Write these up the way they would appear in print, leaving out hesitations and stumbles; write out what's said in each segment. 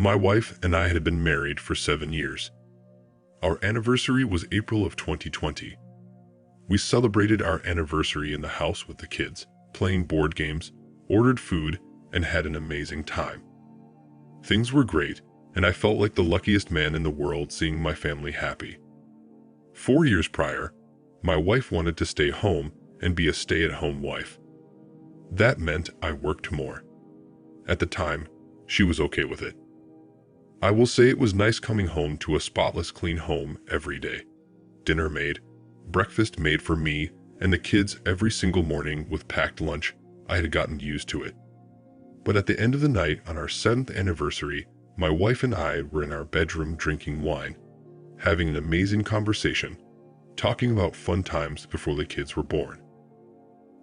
My wife and I had been married for 7 years. Our anniversary was April of 2020. We celebrated our anniversary in the house with the kids, playing board games, ordered food, and had an amazing time. Things were great, and I felt like the luckiest man in the world seeing my family happy. 4 years prior, my wife wanted to stay home and be a stay-at-home wife. That meant I worked more. At the time, she was okay with it. I will say it was nice coming home to a spotless clean home every day. Dinner made, breakfast made for me and the kids every single morning with packed lunch. I had gotten used to it. But at the end of the night on our 7th anniversary, my wife and I were in our bedroom drinking wine, having an amazing conversation, talking about fun times before the kids were born.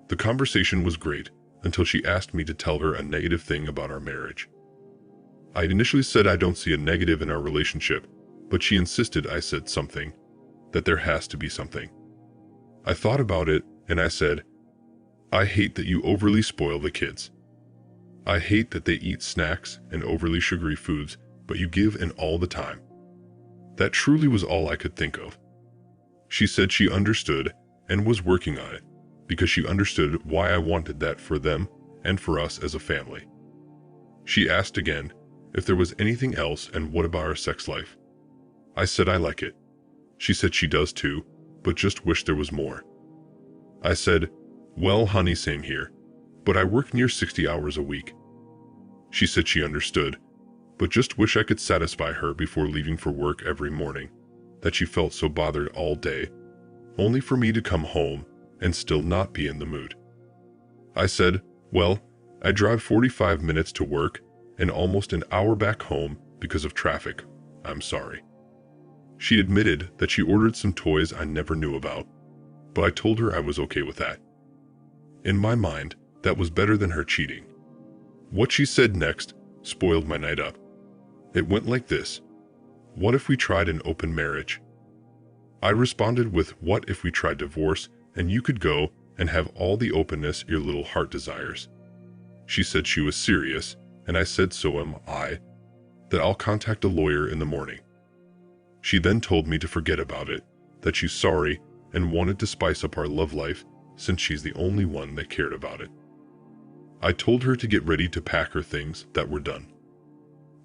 The conversation was great until she asked me to tell her a negative thing about our marriage. I initially said I don't see a negative in our relationship, but she insisted I said something, that there has to be something. I thought about it and I said, I hate that you overly spoil the kids. I hate that they eat snacks and overly sugary foods, but you give in all the time. That truly was all I could think of. She said she understood and was working on it because she understood why I wanted that for them and for us as a family. She asked again if there was anything else and what about our sex life. I said I like it. She said she does too, but just wish there was more. I said, well, honey, same here, but I work near 60 hours a week. She said she understood, but just wish I could satisfy her before leaving for work every morning, that she felt so bothered all day, only for me to come home and still not be in the mood. I said, well, I drive 45 minutes to work and almost an hour back home because of traffic. I'm sorry. She admitted that she ordered some toys I never knew about, but I told her I was okay with that. In my mind, that was better than her cheating. What she said next spoiled my night up. It went like this. What if we tried an open marriage? I responded with, what if we tried divorce and you could go and have all the openness your little heart desires? She said she was serious, and I said so am I, that I'll contact a lawyer in the morning. She then told me to forget about it, that she's sorry and wanted to spice up our love life since she's the only one that cared about it. I told her to get ready to pack her things that were done.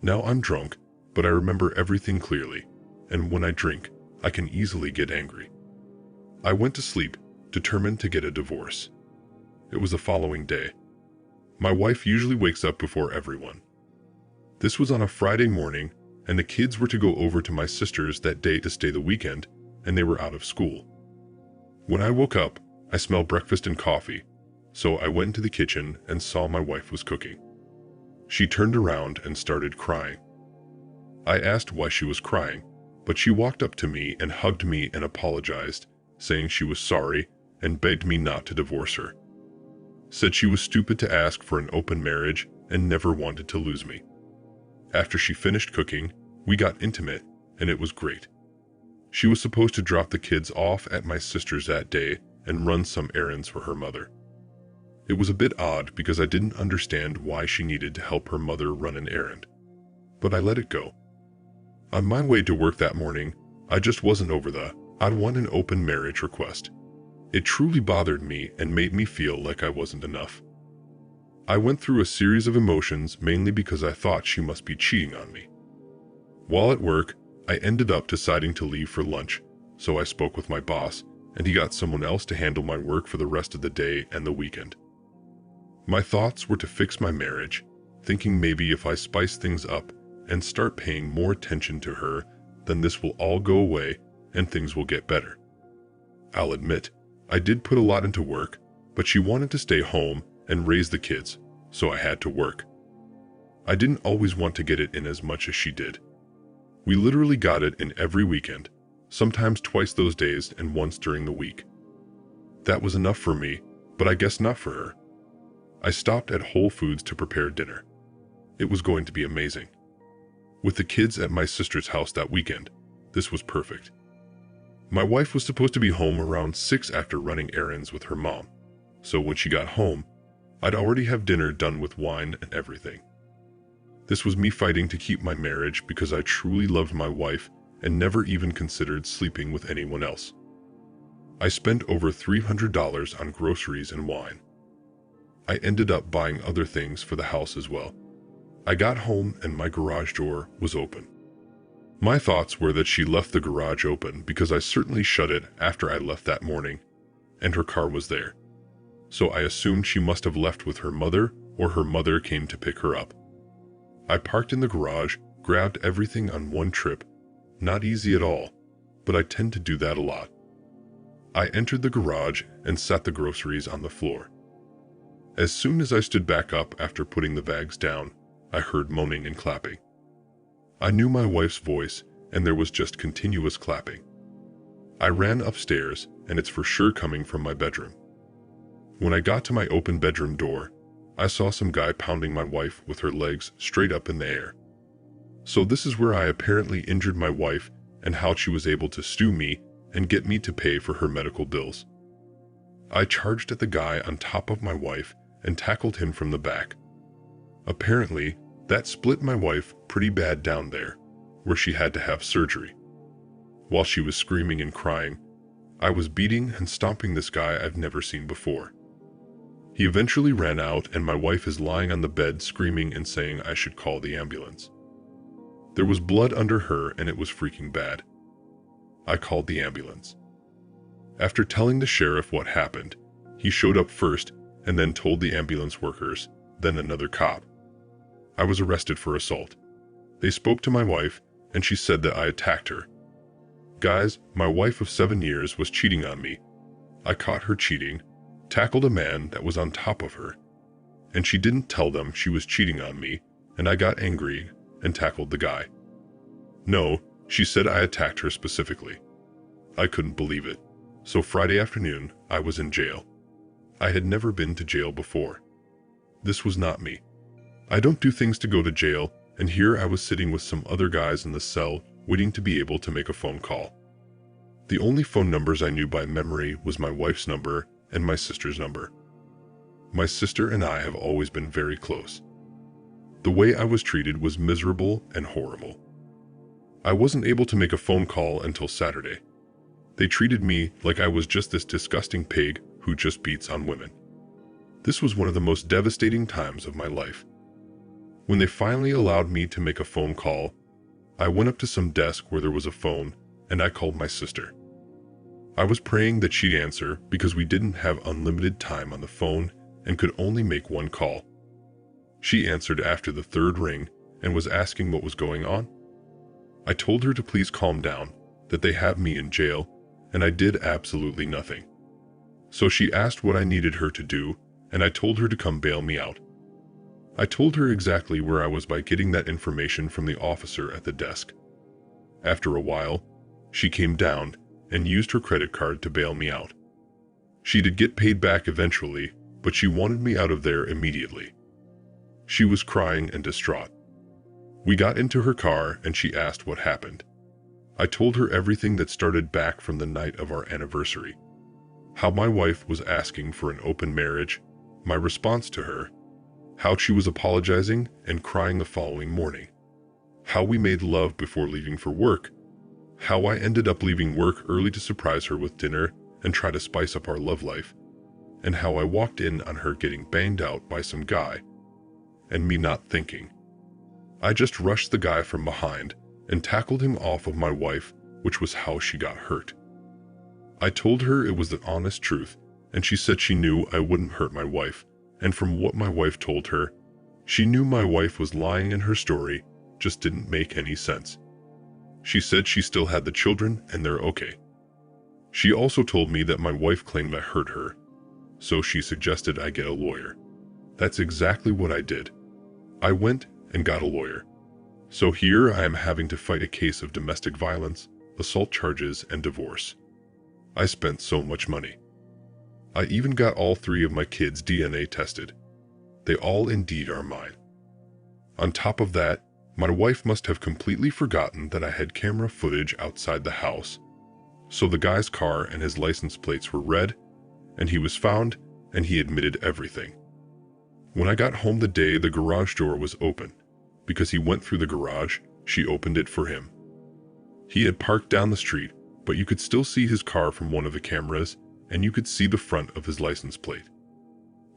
Now I'm drunk, but I remember everything clearly, and when I drink, I can easily get angry. I went to sleep, determined to get a divorce. It was the following day. My wife usually wakes up before everyone. This was on a Friday morning, and the kids were to go over to my sister's that day to stay the weekend, and they were out of school. When I woke up, I smelled breakfast and coffee, so I went into the kitchen and saw my wife was cooking. She turned around and started crying. I asked why she was crying, but she walked up to me and hugged me and apologized, saying she was sorry and begged me not to divorce her. Said she was stupid to ask for an open marriage and never wanted to lose me. After she finished cooking, we got intimate, and it was great. She was supposed to drop the kids off at my sister's that day and run some errands for her mother. It was a bit odd because I didn't understand why she needed to help her mother run an errand, but I let it go. On my way to work that morning, I just wasn't over the I'd want an open marriage request. It truly bothered me and made me feel like I wasn't enough. I went through a series of emotions mainly because I thought she must be cheating on me. While at work, I ended up deciding to leave for lunch, so I spoke with my boss, and he got someone else to handle my work for the rest of the day and the weekend. My thoughts were to fix my marriage, thinking maybe if I spice things up and start paying more attention to her, then this will all go away and things will get better. I'll admit, I did put a lot into work, but she wanted to stay home and raise the kids, so I had to work. I didn't always want to get it in as much as she did. We literally got it in every weekend, sometimes twice those days and once during the week. That was enough for me, but I guess not for her. I stopped at Whole Foods to prepare dinner. It was going to be amazing. With the kids at my sister's house that weekend, this was perfect. My wife was supposed to be home around 6 after running errands with her mom, so when she got home, I'd already have dinner done with wine and everything. This was me fighting to keep my marriage because I truly loved my wife and never even considered sleeping with anyone else. I spent over $300 on groceries and wine. I ended up buying other things for the house as well. I got home and my garage door was open. My thoughts were that she left the garage open because I certainly shut it after I left that morning, and her car was there. So I assumed she must have left with her mother, or her mother came to pick her up. I parked in the garage, grabbed everything on one trip. Not easy at all, but I tend to do that a lot. I entered the garage and set the groceries on the floor. As soon as I stood back up after putting the bags down, I heard moaning and clapping. I knew my wife's voice, and there was just continuous clapping. I ran upstairs, and it's for sure coming from my bedroom. When I got to my open bedroom door, I saw some guy pounding my wife with her legs straight up in the air. So this is where I apparently injured my wife and how she was able to sue me and get me to pay for her medical bills. I charged at the guy on top of my wife and tackled him from the back. Apparently, that split my wife pretty bad down there, where she had to have surgery. While she was screaming and crying, I was beating and stomping this guy I've never seen before. He eventually ran out and my wife is lying on the bed screaming and saying I should call the ambulance. There was blood under her and it was freaking bad. I called the ambulance. After telling the sheriff what happened, he showed up first and then told the ambulance workers, then another cop. I was arrested for assault. They spoke to my wife and she said that I attacked her. Guys, my wife of 7 years was cheating on me. I caught her cheating, tackled a man that was on top of her, and she didn't tell them she was cheating on me, and I got angry and tackled the guy. No, she said I attacked her specifically. I couldn't believe it. So Friday afternoon, I was in jail. I had never been to jail before. This was not me. I don't do things to go to jail, and here I was sitting with some other guys in the cell waiting to be able to make a phone call. The only phone numbers I knew by memory was my wife's number and my sister's number. My sister and I have always been very close. The way I was treated was miserable and horrible. I wasn't able to make a phone call until Saturday. They treated me like I was just this disgusting pig who just beats on women. This was one of the most devastating times of my life. When they finally allowed me to make a phone call, I went up to some desk where there was a phone and I called my sister. I was praying that she'd answer because we didn't have unlimited time on the phone and could only make one call. She answered after the third ring and was asking what was going on. I told her to please calm down, that they have me in jail, and I did absolutely nothing. So she asked what I needed her to do, and I told her to come bail me out. I told her exactly where I was by getting that information from the officer at the desk. After a while, she came down and used her credit card to bail me out. She did get paid back eventually, but she wanted me out of there immediately. She was crying and distraught. We got into her car and she asked what happened. I told her everything that started back from the night of our anniversary. How my wife was asking for an open marriage, my response to her, how she was apologizing and crying the following morning, how we made love before leaving for work, how I ended up leaving work early to surprise her with dinner and try to spice up our love life, and how I walked in on her getting banged out by some guy, and me not thinking. I just rushed the guy from behind and tackled him off of my wife, which was how she got hurt. I told her it was the honest truth, and she said she knew I wouldn't hurt my wife, and from what my wife told her, she knew my wife was lying in her story, just didn't make any sense. She said she still had the children and they're okay. She also told me that my wife claimed I hurt her, so she suggested I get a lawyer. That's exactly what I did. I went and got a lawyer. So here I am having to fight a case of domestic violence, assault charges, and divorce. I spent so much money. I even got all 3 of my kids' DNA tested. They all indeed are mine. On top of that, my wife must have completely forgotten that I had camera footage outside the house. So the guy's car and his license plates were red, and he was found, and he admitted everything. When I got home the day the garage door was open, because he went through the garage, she opened it for him. He had parked down the street, but you could still see his car from one of the cameras, and you could see the front of his license plate.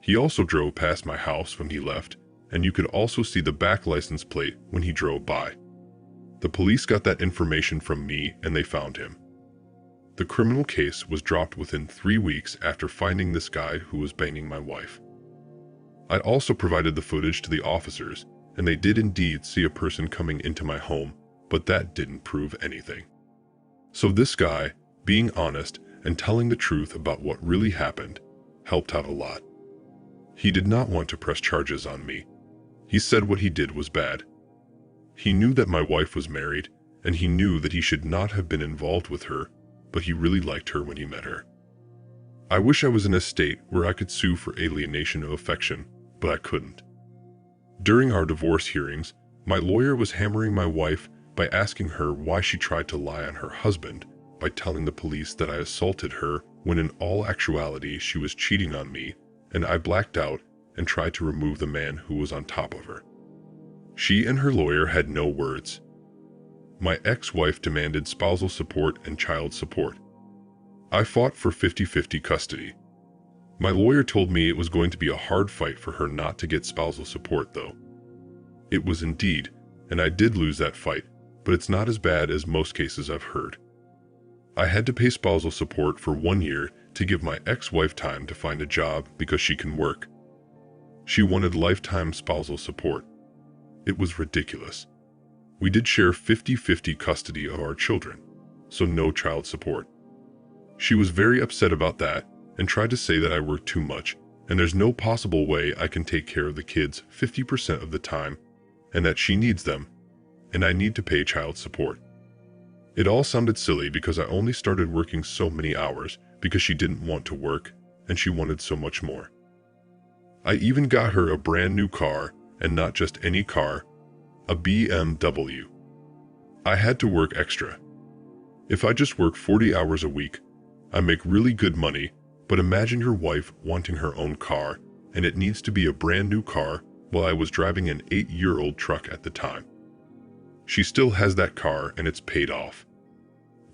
He also drove past my house when he left, and you could also see the back license plate when he drove by. The police got that information from me and they found him. The criminal case was dropped within 3 weeks after finding this guy who was banging my wife. I also provided the footage to the officers, and they did indeed see a person coming into my home, but that didn't prove anything. So this guy, being honest and telling the truth about what really happened, helped out a lot. He did not want to press charges on me. He said what he did was bad. He knew that my wife was married, and he knew that he should not have been involved with her, but he really liked her when he met her. I wish I was in a state where I could sue for alienation of affection, but I couldn't. During our divorce hearings, my lawyer was hammering my wife by asking her why she tried to lie on her husband by telling the police that I assaulted her when in all actuality she was cheating on me, and I blacked out and tried to remove the man who was on top of her. She and her lawyer had no words. My ex-wife demanded spousal support and child support. I fought for 50-50 custody. My lawyer told me it was going to be a hard fight for her not to get spousal support, though. It was indeed, and I did lose that fight, but it's not as bad as most cases I've heard. I had to pay spousal support for 1 year to give my ex-wife time to find a job because she can work. She wanted lifetime spousal support. It was ridiculous. We did share 50-50 custody of our children, so no child support. She was very upset about that and tried to say that I work too much and there's no possible way I can take care of the kids 50% of the time and that she needs them and I need to pay child support. It all sounded silly because I only started working so many hours because she didn't want to work and she wanted so much more. I even got her a brand new car, and not just any car, a BMW. I had to work extra. If I just work 40 hours a week, I make really good money, but imagine your wife wanting her own car, and it needs to be a brand new car while I was driving an 8-year-old truck at the time. She still has that car and it's paid off.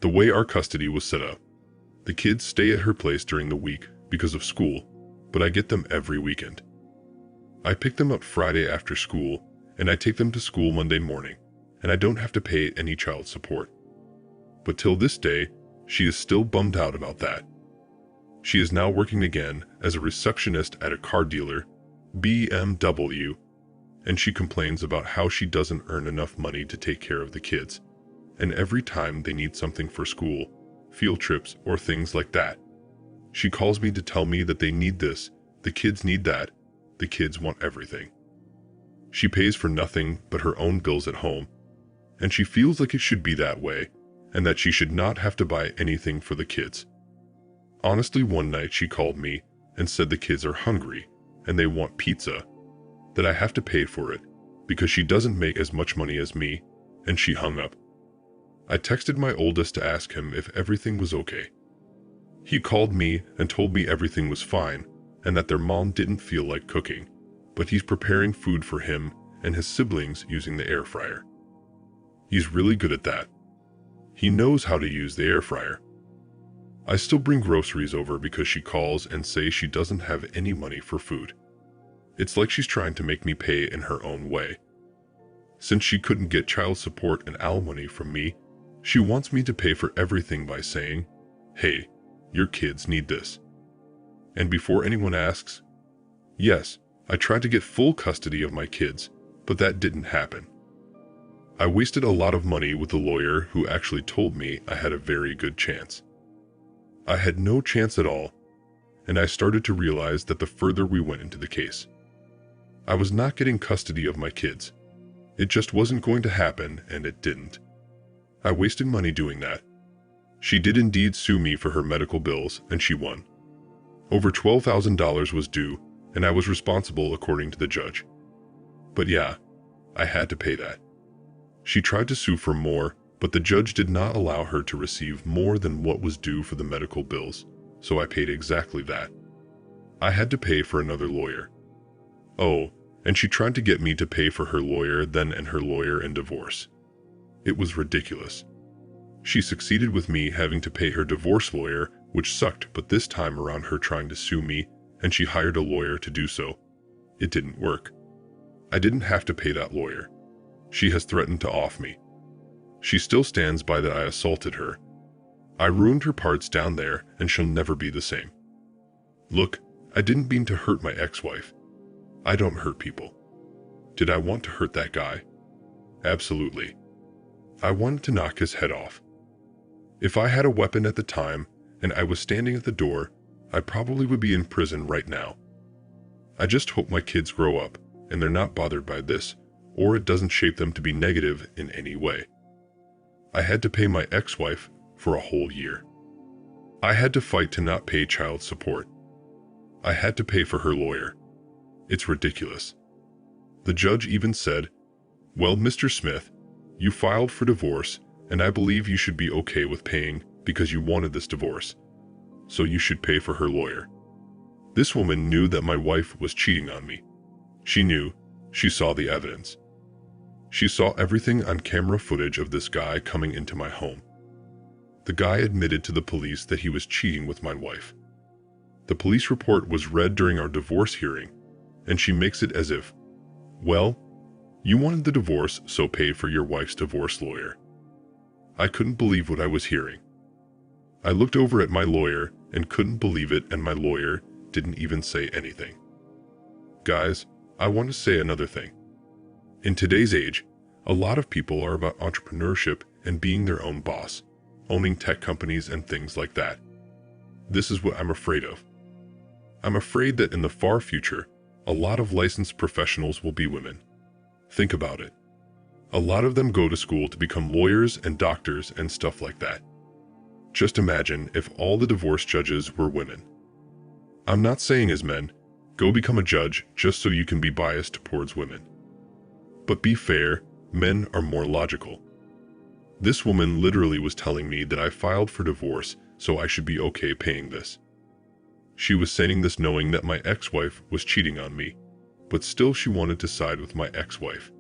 The way our custody was set up, the kids stay at her place during the week because of school, but I get them every weekend. I pick them up Friday after school, and I take them to school Monday morning, and I don't have to pay any child support. But till this day, she is still bummed out about that. She is now working again as a receptionist at a car dealer, BMW, and she complains about how she doesn't earn enough money to take care of the kids, and every time they need something for school, field trips or things like that, she calls me to tell me that they need this, the kids need that, the kids want everything. She pays for nothing but her own bills at home, and she feels like it should be that way, and that she should not have to buy anything for the kids. Honestly, one night she called me and said the kids are hungry and they want pizza, that I have to pay for it because she doesn't make as much money as me, and she hung up. I texted my oldest to ask him if everything was okay. He called me and told me everything was fine and that their mom didn't feel like cooking, but he's preparing food for him and his siblings using the air fryer. He's really good at that. He knows how to use the air fryer. I still bring groceries over because she calls and says she doesn't have any money for food. It's like she's trying to make me pay in her own way. Since she couldn't get child support and alimony from me, she wants me to pay for everything by saying, "Hey, your kids need this." And before anyone asks, yes, I tried to get full custody of my kids, but that didn't happen. I wasted a lot of money with the lawyer who actually told me I had a very good chance. I had no chance at all, and I started to realize that the further we went into the case, I was not getting custody of my kids. It just wasn't going to happen, and it didn't. I wasted money doing that. She did indeed sue me for her medical bills, and she won. Over $12,000 was due, and I was responsible according to the judge. But yeah, I had to pay that. She tried to sue for more, but the judge did not allow her to receive more than what was due for the medical bills, so I paid exactly that. I had to pay for another lawyer. Oh, and she tried to get me to pay for her lawyer then and her lawyer in divorce. It was ridiculous. She succeeded with me having to pay her divorce lawyer, which sucked, but this time around her trying to sue me, and she hired a lawyer to do so. It didn't work. I didn't have to pay that lawyer. She has threatened to off me. She still stands by that I assaulted her. I ruined her parts down there, and she'll never be the same. Look, I didn't mean to hurt my ex-wife. I don't hurt people. Did I want to hurt that guy? Absolutely. I wanted to knock his head off. If I had a weapon at the time, and I was standing at the door, I probably would be in prison right now. I just hope my kids grow up, and they're not bothered by this, or it doesn't shape them to be negative in any way. I had to pay my ex-wife for a whole year. I had to fight to not pay child support. I had to pay for her lawyer. It's ridiculous. The judge even said, "Well, Mr. Smith, you filed for divorce, and I believe you should be okay with paying because you wanted this divorce. So you should pay for her lawyer." This woman knew that my wife was cheating on me. She knew. She saw the evidence. She saw everything on camera footage of this guy coming into my home. The guy admitted to the police that he was cheating with my wife. The police report was read during our divorce hearing, and she makes it as if, "Well, you wanted the divorce, so pay for your wife's divorce lawyer." I couldn't believe what I was hearing. I looked over at my lawyer and couldn't believe it, and my lawyer didn't even say anything. Guys, I want to say another thing. In today's age, a lot of people are about entrepreneurship and being their own boss, owning tech companies and things like that. This is what I'm afraid of. I'm afraid that in the far future, a lot of licensed professionals will be women. Think about it. A lot of them go to school to become lawyers and doctors and stuff like that. Just imagine if all the divorce judges were women. I'm not saying as men, go become a judge just so you can be biased towards women. But be fair, men are more logical. This woman literally was telling me that I filed for divorce, so I should be okay paying this. She was saying this knowing that my ex-wife was cheating on me, but still she wanted to side with my ex-wife.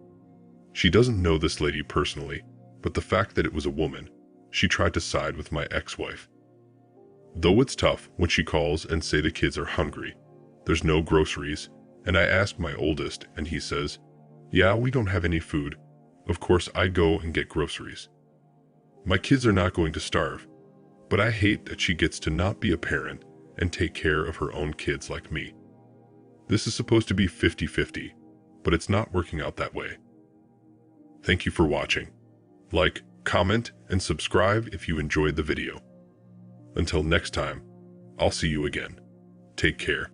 She doesn't know this lady personally, but the fact that it was a woman, she tried to side with my ex-wife. Though it's tough when she calls and say the kids are hungry, there's no groceries, and I ask my oldest and he says, "Yeah, we don't have any food. Of course I go and get groceries." My kids are not going to starve, but I hate that she gets to not be a parent and take care of her own kids like me. This is supposed to be 50-50, but it's not working out that way. Thank you for watching. Like, comment, and subscribe if you enjoyed the video. Until next time, I'll see you again. Take care.